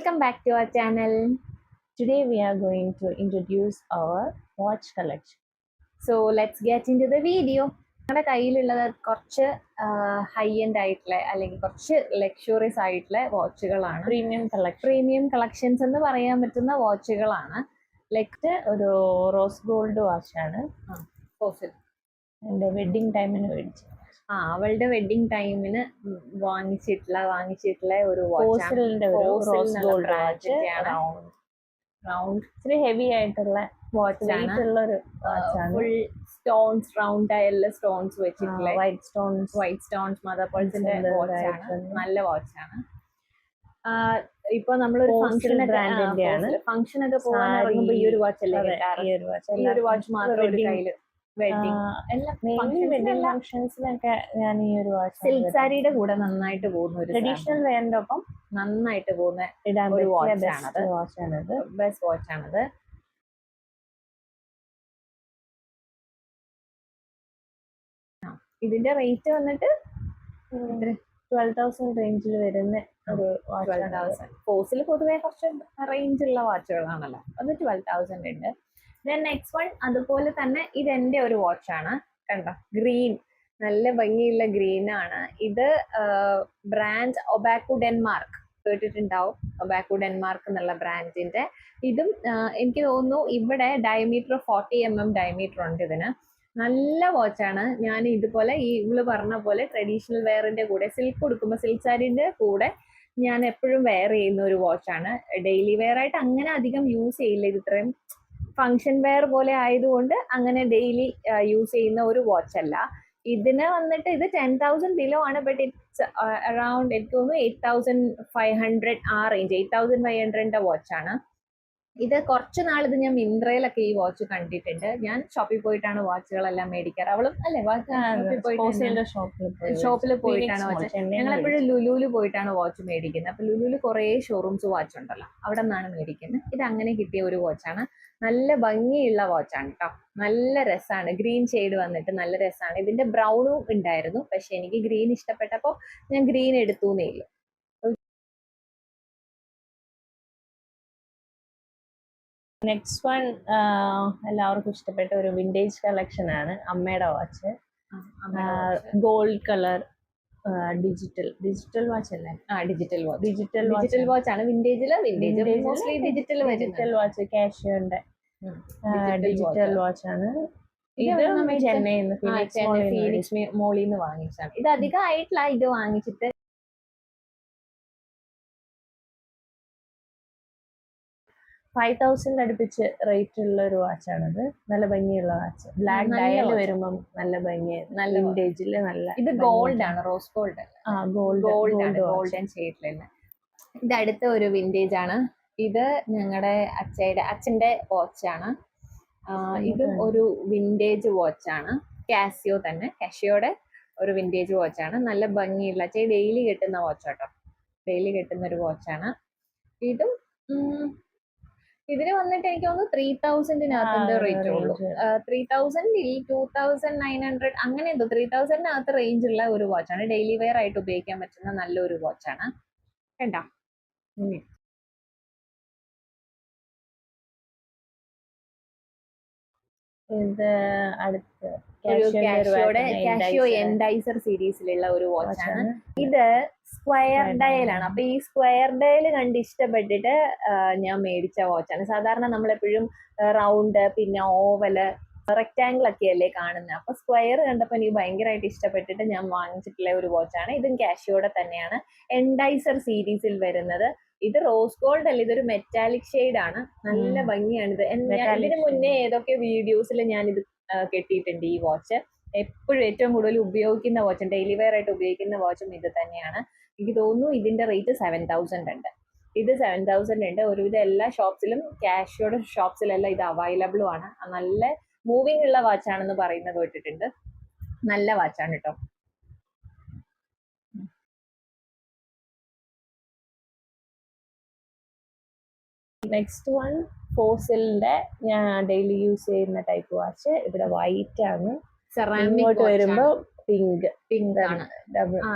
Welcome back to our channel. Today we are going to introduce our watch collection. So let's get into the video. നമ്മുടെ കയ്യിലുള്ളത് കുറച്ച് high end ആയിട്ടുള്ള അല്ലെങ്കിൽ കുറച്ച് luxuries ആയിട്ടുള്ള വാച്ചുകളാണ്. Premium collections എന്ന് പറയാൻ പറ്റുന്ന വാച്ചുകളാണ്. ലൈക്ക് ഒരു റോസ് ഗോൾഡ് വാച്ചാണ്. ഫോസിൽ എൻ്റെ വെഡിങ് ടൈമിന് മേടിച്ചു. അവളുടെ വെഡിങ് ടൈമിന് വാങ്ങിച്ചിട്ടുള്ള ഒരു ഫോസിലിന്റെ ഒരു റോസ് ഗോൾഡ് വാച്ച്. റൗണ്ട് ഇച്ചിരി ഹെവി ആയിട്ടുള്ള വാച്ചാണ്. ഫുൾ സ്റ്റോൺസ്, റൗണ്ട് ആയുള്ള സ്റ്റോൺസ് വെച്ചിട്ടുള്ള വൈറ്റ് സ്റ്റോൺസ് മദർ പേഴ്സിന്റെ വാച്ചാണ്. നല്ല വാച്ചാണ്. ഇപ്പൊ നമ്മളൊരു ഫംഗ്ഷൻ ഒക്കെ പോകാൻ ഇറങ്ങുമ്പോ ഈ ഒരു വാച്ച് അല്ലേ കിട്ടാറ്. ഈ ഒരു വാച്ച് മാത്രം ഒരു കയ്യില് വെഡിങ് ഫംഗ്ഷൻസിനൊക്കെ ഞാൻ ഈ ഒരു വാച്ച് സിൽക്ക് സാരിയുടെ കൂടെ നന്നായിട്ട് പോകുന്ന ഒരു ട്രഡീഷണൽ വെയറിന്റെ ഒപ്പം നന്നായിട്ട് പോകുന്ന ഒരു വാച്ചാണത്. ബെസ്റ്റ് വാച്ചാണത്. ഇതിന്റെ റേറ്റ് വന്നിട്ട് 12,000 റേഞ്ചിൽ വരുന്ന ഒരു 12,000. ഫോസിൽ പൊതുവെ കുറച്ച് റേഞ്ച് ഉള്ള വാച്ചുകളാണല്ലോ, അത് 12,000 ഉണ്ട്. ദെൻ നെക്സ്റ്റ് വൺ അതുപോലെ തന്നെ ഇതെന്റെ ഒരു വാച്ചാണ്. കണ്ടോ, ഗ്രീൻ, നല്ല ഭംഗിയുള്ള ഗ്രീൻ ആണ്. ഇത് ബ്രാൻഡ് ഒബാക്കു ഡെൻമാർക്ക് കേട്ടിട്ടുണ്ടാവും. ഒബാക്കു ഡെൻമാർക്ക് എന്നുള്ള ബ്രാൻഡിന്റെ. ഇതും എനിക്ക് തോന്നുന്നു ഇവിടെ ഡയമീറ്റർ 40 mm ഡയമീറ്റർ ഉണ്ട് ഇതിന്. നല്ല വാച്ചാണ്. ഞാൻ ഇതുപോലെ ഇവള് പറഞ്ഞ പോലെ ട്രഡീഷണൽ വെയറിന്റെ കൂടെ സിൽക്ക് കൊടുക്കുമ്പോൾ സിൽക്ക് സാരിന്റെ കൂടെ ഞാൻ എപ്പോഴും വെയർ ചെയ്യുന്ന ഒരു വാച്ചാണ്. ഡെയിലി വെയർ ആയിട്ട് അങ്ങനെ അധികം യൂസ് ചെയ്യില്ല. ഇത് ഇത്രയും ഫംഗ്ഷൻ വെയർ പോലെ ആയതുകൊണ്ട് അങ്ങനെ ഡെയിലി യൂസ് ചെയ്യുന്ന ഒരു വാച്ച് അല്ല. ഇതിന് വന്നിട്ട് ഇത് 10,000 ബിലോ ആണ്. ബട്ട് ഇറ്റ്സ് അറൌണ്ട് എനിക്ക് തോന്നുന്നു 8,500 ആ റേഞ്ച്. 8,500ന്റെ വാച്ചാണ് ഇത്. കുറച്ച് നാൾ ഇത് ഞാൻ മിന്ത്രയിലൊക്കെ ഈ വാച്ച് കണ്ടിട്ടുണ്ട്. ഞാൻ ഷോപ്പിൽ പോയിട്ടാണ് വാച്ചുകളെല്ലാം മേടിക്കാറ്. അവളും അല്ലേ ഷോപ്പിൽ പോയിട്ടാണ് വാച്ച്. ഞങ്ങൾ എപ്പോഴും ലുലുവിൽ പോയിട്ടാണ് വാച്ച് മേടിക്കുന്നത്. അപ്പൊ ലുലുവിൽ കുറെ ഷോറൂംസ് വാച്ച് ഉണ്ടല്ലോ, അവിടെ നിന്നാണ് മേടിക്കുന്നത്. ഇത് അങ്ങനെ കിട്ടിയ ഒരു വാച്ചാണ്. നല്ല ഭംഗിയുള്ള വാച്ചാണ് കേട്ടോ. നല്ല രസമാണ്. ഗ്രീൻ ഷെയ്ഡ് വന്നിട്ട് നല്ല രസമാണ്. ഇതിന്റെ ബ്രൗണും ഉണ്ടായിരുന്നു, പക്ഷെ എനിക്ക് ഗ്രീൻ ഇഷ്ടപ്പെട്ടപ്പോൾ ഞാൻ ഗ്രീൻ എടുത്തുന്നേ ഉള്ളൂ. നെക്സ്റ്റ് വൺ എല്ലാവർക്കും ഇഷ്ടപ്പെട്ട ഒരു വിന്റേജ് കളക്ഷൻ ആണ്. അമ്മയുടെ watch, gold colour digital watch അല്ലേ? ഡിജിറ്റൽ വാച്ച് ആണ്. വിന്റേജ് ഡിജിറ്റൽ വാച്ച് കാഷ്യോന്റെ ഡിജിറ്റൽ വാച്ച് ആണ്. ഇത് ഫീനിക്സ് മോളിന്ന് വാങ്ങിച്ചാണ്. ഇത് അധികമായിട്ടില്ല. ഇത് വാങ്ങിച്ചിട്ട് 5,000 അടുപ്പിച്ച് റേറ്റ് ഉള്ള ഒരു വാച്ചാണത്. നല്ല ഭംഗിയുള്ള വാച്ച്. ബ്ലാക്ക് ഡയൽ വരുമ്പം നല്ല ഭംഗിയായിരുന്നു. നല്ല വിന്റേജില് നല്ല. ഇത് ഗോൾഡ് ആണ്, റോസ് ഗോൾഡ് അല്ല, ഗോൾഡൻ ഷെയ്ഡിലുള്ള. ഇത് അടുത്ത ഒരു വിന്റേജ് ആണ്. ഇത് ഞങ്ങളുടെ അച്ഛന്റെ വാച്ചാണ്. ഇതും ഒരു വിന്റേജ് വാച്ചാണ്. കാസിയോ തന്നെ, കാസിയോയുടെ ഒരു വിന്റേജ് വാച്ചാണ്. നല്ല ഭംഗിയുള്ള ഡെയിലി കെട്ടുന്ന വാച്ചാട്ടോ. ഡെയിലി കെട്ടുന്ന ഒരു വാച്ചാണ്. ഇതും ഇതിന് വന്നിട്ട് എനിക്ക് തോന്നുന്നു 3,000-നകത്തിന്റെ റേറ്റ് ഉള്ളൂ. 3,000 2,900 അങ്ങനെ എന്തോ 3,000-നകത്ത് റേഞ്ച് ഉള്ള ഒരു വാച്ചാണ്. ഡെയിലി വെയർ ആയിട്ട് ഉപയോഗിക്കാൻ പറ്റുന്ന നല്ലൊരു വാച്ചാണ്. കണ്ടോ, ഇത് അടുത്ത് കാസിയോ എൻഡൈസർ സീരീസിലുള്ള ഒരു വാച്ചാണ്. ഇത് സ്ക്വയർ ഡയലാണ്. അപ്പൊ ഈ സ്ക്വയർ ഡയൽ കണ്ട് ഇഷ്ടപ്പെട്ടിട്ട് ഞാൻ മേടിച്ച വാച്ചാണ്. സാധാരണ നമ്മളെപ്പോഴും റൗണ്ട് പിന്നെ ഓവല് റെക്ടാംഗിൾ ഒക്കെ അല്ലേ കാണുന്നത്. അപ്പൊ സ്ക്വയർ കണ്ടപ്പോൾ എനിക്ക് ഭയങ്കരമായിട്ട് ഇഷ്ടപ്പെട്ടിട്ട് ഞാൻ വാങ്ങിച്ചിട്ടുള്ള ഒരു വാച്ചാണ്. ഇതും കാസിയോടെ തന്നെയാണ്, എൻഡൈസർ സീരീസിൽ വരുന്നത്. ഇത് റോസ് ഗോൾഡ് അല്ല, ഇതൊരു മെറ്റാലിക് ഷെയ്ഡ് ആണ്. നല്ല ഭംഗിയാണ്. ഇതിന് മുന്നേ ഏതൊക്കെ വീഡിയോസിൽ ഞാനിത് കെട്ടിയിട്ടുണ്ട് ഈ വാച്ച്. എപ്പോഴും ഏറ്റവും കൂടുതൽ ഉപയോഗിക്കുന്ന വാച്ചും ഡെയിലി വെയർ ആയിട്ട് ഉപയോഗിക്കുന്ന വാച്ചും ഇത് തന്നെയാണ്. എനിക്ക് തോന്നുന്നു ഇതിന്റെ റേറ്റ് 7,000 ഉണ്ട്. ഇത് 7,000 ഉണ്ട്. ഒരുവിധം എല്ലാ ഷോപ്സിലും, കാസിയോയുടെ ഷോപ്സിലെല്ലാം ഇത് അവൈലബിളും ആണ്. നല്ല മൂവിങ് ഉള്ള വാച്ചാണെന്ന് പറയുന്നത് കേട്ടിട്ടുണ്ട്. നല്ല വാച്ചാണ് കേട്ടോ. നെക്സ്റ്റ് വൺ ഫോസിലിന്റെ ഞാൻ ഡെയിലി യൂസ് ചെയ്യുന്ന ടൈപ്പ് വാച്ച്. ഇവിടെ വൈറ്റ് ആണ്. ഇങ്ങോട്ട് വരുമ്പോ പിങ്ക് ആണ്.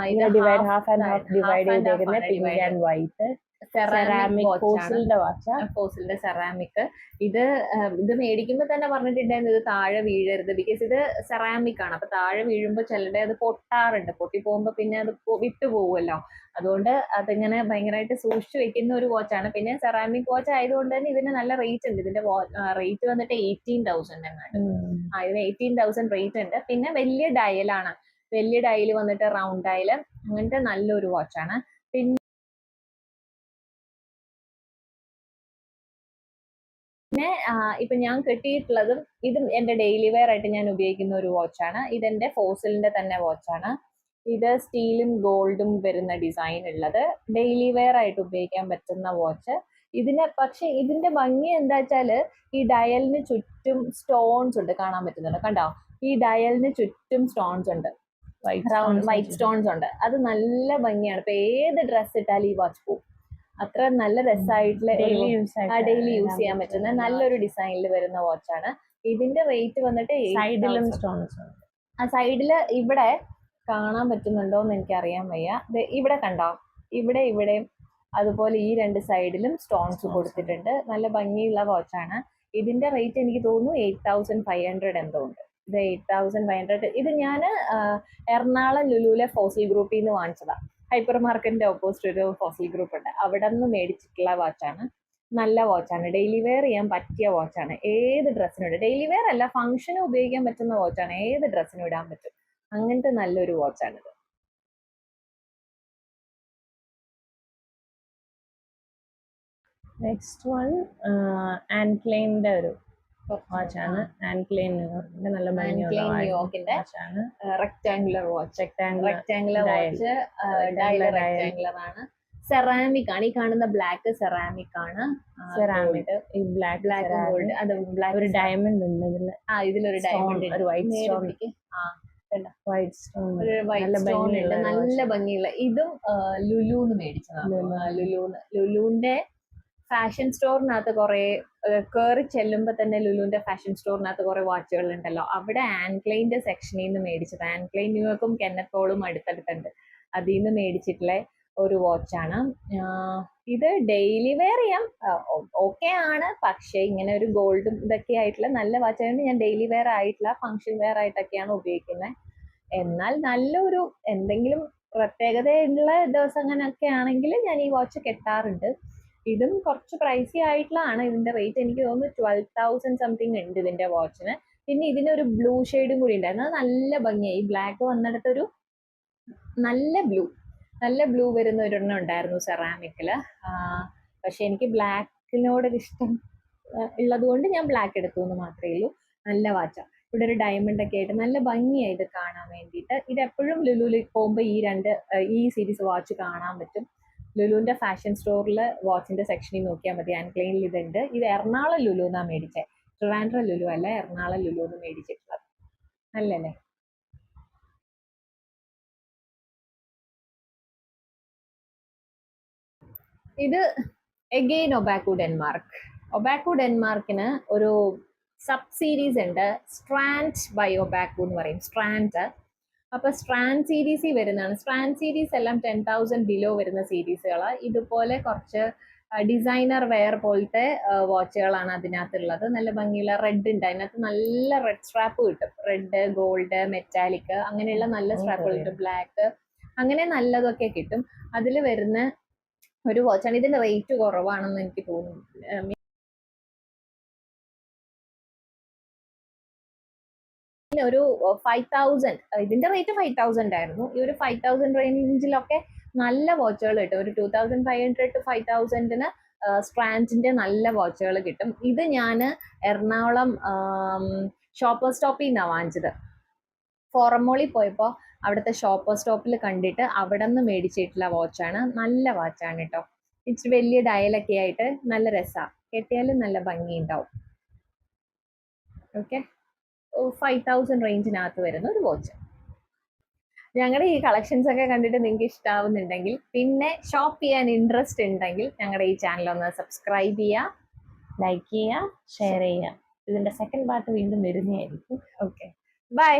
ഹാഫ് ആൻഡ് ഹാഫ് ഡിവൈഡ് ചെയ്തേക്കുന്ന പിങ്ക് ആൻഡ് വൈറ്റ്. സെറാമിക് ഫോസിലിന്റെ വാച്ചാ. ഫോസിലിന്റെ സെറാമിക്. ഇത് മേടിക്കുമ്പോ തന്നെ പറഞ്ഞിട്ടുണ്ടായിരുന്നു ഇത് താഴെ വീഴരുത്, ബിക്കോസ് ഇത് സെറാമിക് ആണ്. അപ്പൊ താഴെ വീഴുമ്പോ ചിലരുടെ അത് പൊട്ടാറുണ്ട്, പൊട്ടി പോകുമ്പോ പിന്നെ അത് വിട്ടു പോകുമല്ലോ. അതുകൊണ്ട് അതിങ്ങനെ ഭയങ്കരമായിട്ട് സൂക്ഷിച്ചു വെക്കുന്ന ഒരു വാച്ചാണ്. പിന്നെ സെറാമിക് വാച്ച് ആയതുകൊണ്ട് തന്നെ ഇതിന് നല്ല റേറ്റ് ഉണ്ട്. ഇതിന്റെ റേറ്റ് വന്നിട്ട് 18,000 എന്നാണ്. ഇതിന് 18,000 റേറ്റ് ഉണ്ട്. പിന്നെ വലിയ ഡയലാണ്, വലിയ ഡയൽ വന്നിട്ട് റൗണ്ട് ഡയൽ, അങ്ങനത്തെ നല്ലൊരു വാച്ചാണ്. പിന്നെ ഇപ്പൊ ഞാൻ കെട്ടിയിട്ടുള്ളതും ഇതും എന്റെ ഡെയിലി വെയർ ആയിട്ട് ഞാൻ ഉപയോഗിക്കുന്ന ഒരു വാച്ചാണ്. ഇതെന്റെ ഫോസിലിന്റെ തന്നെ വാച്ചാണ്. ഇത് സ്റ്റീലും ഗോൾഡും വരുന്ന ഡിസൈൻ ഉള്ളത്, ഡെയിലി വെയർ ആയിട്ട് ഉപയോഗിക്കാൻ പറ്റുന്ന വാച്ച്. പക്ഷെ ഇതിന്റെ ഭംഗി എന്താ വെച്ചാല് ഈ ഡയലിന് ചുറ്റും സ്റ്റോൺസ് ഉണ്ട്, കാണാൻ പറ്റുന്നുണ്ട്, കണ്ടോ? ഈ ഡയലിന് ചുറ്റും സ്റ്റോൺസ് ഉണ്ട്, വൈറ്റ് സ്റ്റോൺസ് ഉണ്ട്. അത് നല്ല ഭംഗിയാണ്. ഇപ്പൊ ഏത് ഡ്രസ് ഇട്ടാലും ഈ വാച്ച് പോകും. അത്ര നല്ല രസമായിട്ടുള്ള ഡെയിലി യൂസ് ചെയ്യാൻ പറ്റുന്ന നല്ലൊരു ഡിസൈനിൽ വരുന്ന വാച്ചാണ്. ഇതിന്റെ റേറ്റ് വന്നിട്ട് സൈഡിലും സ്റ്റോൺസ്. ആ സൈഡില് ഇവിടെ കാണാൻ പറ്റുന്നുണ്ടോ എന്ന് എനിക്ക് അറിയാൻ വയ്യ. ഇവിടെ കണ്ടോ, ഇവിടെയും അതുപോലെ ഈ രണ്ട് സൈഡിലും സ്റ്റോൺസ് കൊടുത്തിട്ടുണ്ട്. നല്ല ഭംഗിയുള്ള വാച്ചാണ്. ഇതിന്റെ റേറ്റ് എനിക്ക് തോന്നുന്നു 8,500 എന്തോ ഉണ്ട്. ഇത് 8,500. ഇത് ഞാൻ എറണാകുളം ലുലുവിലെ ഫോസിൽ ഗ്രൂപ്പിൽ നിന്ന് വാങ്ങിച്ചതാ. ഹൈപ്പർ മാർക്കറ്റിന്റെ ഓപ്പോസിറ്റ് ഒരു ഫോസിൽ ഗ്രൂപ്പ് ഉണ്ട്, അവിടെ നിന്ന് മേടിച്ചിട്ടുള്ള വാച്ചാണ്. നല്ല വാച്ചാണ്, ഡെയിലി വെയർ ചെയ്യാൻ പറ്റിയ വാച്ചാണ്. ഏത് ഡ്രസ്സിനും ഡെയിലി വെയർ അല്ല, ഫംഗ്ഷന് ഉപയോഗിക്കാൻ പറ്റുന്ന വാച്ചാണ്. ഏത് ഡ്രസ്സിനും ഇടാൻ പറ്റും, അങ്ങനത്തെ നല്ലൊരു വാച്ചാണിത്. നെക്സ്റ്റ് വൺ ആൻക്ലെയിന്റെ ഒരു വാച്ചാണ്. ആൻക്ലെയിൻ നല്ല ഭംഗിയുള്ള വാച്ചാണ്. റെക്ടാങ്കുലർ വാച്ച്, റെക്ടാങ്കുലർ വാച്ച്, ഡയലർ റെക്ടാങ്കുലർ ആണ്. സെറാമിക് ആണ്. ഈ കാണുന്ന ബ്ലാക്ക് സെറാമിക് ആണ്. സെറാമിക് ഈ ബ്ലാക്ക് ഗോൾഡ്, അത് ബ്ലാക്ക് ഒരു ഡയമണ്ട് ഉണ്ട് ഇതില്. ഇതിലൊരു ഡയമണ്ട്, ഒരു വൈറ്റ് സ്റ്റോൺ, വൈറ്റ് സ്റ്റോൺ, ഒരു വൈറ്റ് സ്റ്റോൺ ഉണ്ട്, നല്ല ഭംഗിയുള്ള. ഇതും ലുലുന്ന് മേടിച്ചതാണ്. ലുലുവിന്റെ ഫാഷൻ സ്റ്റോറിനകത്ത് കുറെ കയറി ചെല്ലുമ്പോ തന്നെ ലുലുവിന്റെ ഫാഷൻ സ്റ്റോറിനകത്ത് കുറെ വാച്ചുകൾ ഉണ്ടല്ലോ, അവിടെ ആൻക്ലൈന്റെ സെക്ഷനിൽ നിന്ന് മേടിച്ചത്. ആൻക്ലൈൻ ന്യൂയോർക്കും കെന്നത്ത് പോളും അടുത്തടുത്തുണ്ട്, അതിൽ നിന്ന് മേടിച്ചിട്ടുള്ള ഒരു വാച്ചാണ്. ഇത് ഡെയിലി വെയർ ചെയ്യാം, ഓക്കെ ആണ്. പക്ഷെ ഇങ്ങനെ ഒരു ഗോൾഡും ഇതൊക്കെ ആയിട്ടുള്ള നല്ല വാച്ചായതുകൊണ്ട് ഞാൻ ഡെയിലി വെയർ ആയിട്ടുള്ള ഫംഗ്ഷൻ വെയർ ആയിട്ടൊക്കെയാണ് ഉപയോഗിക്കുന്നത്. എന്നാൽ നല്ലൊരു എന്തെങ്കിലും പ്രത്യേകതയുള്ള ദിവസങ്ങളൊക്കെ ആണെങ്കിൽ ഞാൻ ഈ വാച്ച് കെട്ടാറുണ്ട്. ഇതും കുറച്ച് പ്രൈസി ആയിട്ടുള്ളതാണ്. ഇതിന്റെ റേറ്റ് എനിക്ക് തോന്നുന്നു 12,000 സംതിങ് ഉണ്ട് ഇതിന്റെ വാച്ചിന്. പിന്നെ ഇതിനൊരു ബ്ലൂ ഷെയ്ഡും കൂടി ഉണ്ടായിരുന്നു, അത് നല്ല ഭംഗിയായി. ബ്ലാക്ക് വന്നിടത്തൊരു നല്ല ബ്ലൂ വരുന്ന ഒരെണ്ണം ഉണ്ടായിരുന്നു സെറാമിക്കില്. പക്ഷെ എനിക്ക് ബ്ലാക്കിനോട് ഇഷ്ടം ഉള്ളത് കൊണ്ട് ഞാൻ ബ്ലാക്ക് എടുത്തു എന്ന് മാത്രമേ ഉള്ളൂ. നല്ല വാച്ചാ. ഇവിടെ ഒരു ഡയമണ്ട് ഒക്കെ ആയിട്ട് നല്ല ഭംഗിയായി ഇത് കാണാൻ വേണ്ടിയിട്ട്. ഇത് എപ്പോഴും ലുലുവിൽ പോകുമ്പോൾ ഈ സീരീസ് വാച്ച് കാണാൻ പറ്റും. ലുലുവിന്റെ ഫാഷൻ സ്റ്റോറിൽ വാച്ചിന്റെ സെക്ഷനിൽ നോക്കിയാൽ മതി, ആൻക്ലൈനിൽ ഇതുണ്ട്. ഇത് എറണാകുളം ലുലു എന്നാ മേടിച്ചത്, ട്രിവാൻഡ്രം ലുലു അല്ല, എറണാകുളം ലുലു എന്ന് മേടിച്ചിട്ടുള്ളത്. നല്ലല്ലേ? ഇത് എഗെയിൻ ഒബാക്കു ഡെൻമാർക്ക്. ഒബാക്കു ഡെൻമാർക്കിന് ഒരു സബ് സീരീസ് ഉണ്ട്, സ്ട്രാൻഡ് ബൈ ഒബാക്കു എന്ന് പറയും, സ്ട്രാൻഡ്. അപ്പൊ സ്ട്രാൻഡ് സീരീസിൽ വരുന്നതാണ്. സ്ട്രാൻഡ് സീരീസ് എല്ലാം 10,000 ബിലോ വരുന്ന സീരീസുകളാണ്. ഇതുപോലെ കുറച്ച് ഡിസൈനർ വെയർ പോലത്തെ വാച്ചുകളാണ് അതിനകത്തുള്ളത്. നല്ല ഭംഗിയുള്ള റെഡ് ഉണ്ട്, അതിനകത്ത് നല്ല റെഡ് സ്ട്രാപ്പ് കിട്ടും. റെഡ്, ഗോൾഡ്, മെറ്റാലിക് അങ്ങനെയുള്ള നല്ല സ്ട്രാപ്പുകൾ കിട്ടും. ബ്ലാക്ക് അങ്ങനെ നല്ലതൊക്കെ കിട്ടും. അതിൽ വരുന്ന ഒരു വാച്ചാണ്. ഇതിന്റെ റേറ്റ് കുറവാണെന്ന് എനിക്ക് തോന്നുന്നു. ഒരു 5,000, ഇതിന്റെ റേറ്റ് 5,000 ആയിരുന്നു. ഈ ഒരു 5,000 റേഞ്ചിലൊക്കെ നല്ല വാച്ചുകൾ കിട്ടും. ഒരു 2,500 to 5,000 സ്ട്രാൻഡിന്റെ നല്ല വാച്ചുകൾ കിട്ടും. ഇത് ഞാൻ എറണാകുളം ഷോപ്പർ സ്റ്റോപ്പിൽ നിന്നാണ് വാങ്ങിച്ചത്. ഫോറം മോളിൽ പോയപ്പോൾ അവിടുത്തെ ഷോപ്പർ സ്റ്റോപ്പിൽ കണ്ടിട്ട് അവിടെ നിന്ന് മേടിച്ചിട്ടുള്ള വാച്ചാണ്. നല്ല വാച്ചാണ് കേട്ടോ. ഇച്ചിരി വലിയ ഡയലൊക്കെ ആയിട്ട് നല്ല രസമാണ്, കെട്ടിയാലും നല്ല ഭംഗി ഉണ്ടാവും. ഓക്കെ, 5,000 റേഞ്ചിനകത്ത് വരുന്ന ഒരു വാച്ച്. ഞങ്ങളുടെ ഈ കളക്ഷൻസ് ഒക്കെ കണ്ടിട്ട് നിങ്ങൾക്ക് ഇഷ്ടാവുന്നുണ്ടെങ്കിൽ, പിന്നെ ഷോപ്പ് ചെയ്യാൻ ഇൻട്രസ്റ്റ് ഉണ്ടെങ്കിൽ ഞങ്ങളുടെ ഈ ചാനൽ ഒന്ന് സബ്സ്ക്രൈബ് ചെയ്യുക, ലൈക്ക് ചെയ്യുക, ഷെയർ ചെയ്യുക. ഇതിന്റെ സെക്കൻഡ് പാർട്ട് വീണ്ടും വരുന്നതായിരിക്കും. Okay, by.